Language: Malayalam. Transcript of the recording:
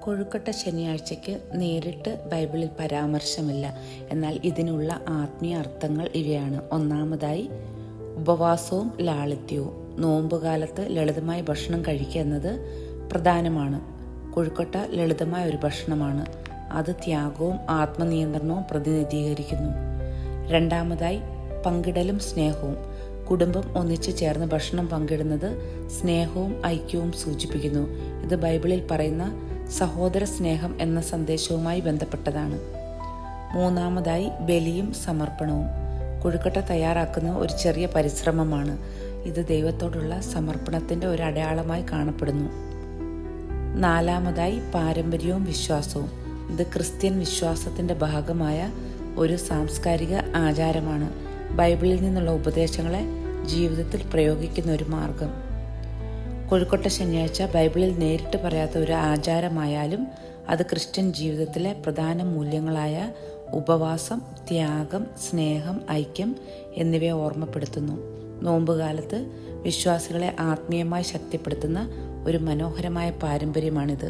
കൊഴുക്കട്ട ശനിയാഴ്ചയ്ക്ക് നേരിട്ട് ബൈബിളിൽ പരാമർശമില്ല. എന്നാൽ ഇതിനുള്ള ആത്മീയ അർത്ഥങ്ങൾ ഇവയാണ്. ഒന്നാമതായി, ഉപവാസവും ലാളിത്യവും. നോമ്പുകാലത്ത് ലളിതമായി ഭക്ഷണം കഴിക്കുക എന്നത് പ്രധാനമാണ്. കൊഴുക്കട്ട ലളിതമായ ഒരു ഭക്ഷണമാണ്. അത് ത്യാഗവും ആത്മനിയന്ത്രണവും പ്രതിനിധീകരിക്കുന്നു. രണ്ടാമതായി, പങ്കിടലും സ്നേഹവും. കുടുംബം ഒന്നിച്ചു ചേർന്ന് ഭക്ഷണം പങ്കിടുന്നത് സ്നേഹവും ഐക്യവും സൂചിപ്പിക്കുന്നു. ഇത് ബൈബിളിൽ പറയുന്ന സഹോദര സ്നേഹം എന്ന സന്ദേശവുമായി ബന്ധപ്പെട്ടതാണ്. മൂന്നാമതായി, ബലിയും സമർപ്പണവും. കൊഴുക്കട്ട തയ്യാറാക്കുന്ന ഒരു ചെറിയ പരിശ്രമമാണ്. ഇത് ദൈവത്തോടുള്ള സമർപ്പണത്തിൻ്റെ ഒരു അടയാളമായി കാണപ്പെടുന്നു. നാലാമതായി, പാരമ്പര്യവും വിശ്വാസവും. ഇത് ക്രിസ്ത്യൻ വിശ്വാസത്തിൻ്റെ ഭാഗമായ ഒരു സാംസ്കാരിക ആചാരമാണ്. ബൈബിളിൽ നിന്നുള്ള ഉപദേശങ്ങളെ ജീവിതത്തിൽ പ്രയോഗിക്കുന്ന ഒരു മാർഗം. കൊഴുക്കട്ട ശനിയാഴ്ച ബൈബിളിൽ നേരിട്ട് പറയാത്ത ഒരു ആചാരമായാലും അത് ക്രിസ്ത്യൻ ജീവിതത്തിലെ പ്രധാന മൂല്യങ്ങളായ ഉപവാസം, ത്യാഗം, സ്നേഹം, ഐക്യം എന്നിവയെ ഓർമ്മപ്പെടുത്തുന്നു. നോമ്പുകാലത്ത് വിശ്വാസികളെ ആത്മീയമായി ശക്തിപ്പെടുത്തുന്ന ഒരു മനോഹരമായ പാരമ്പര്യമാണിത്.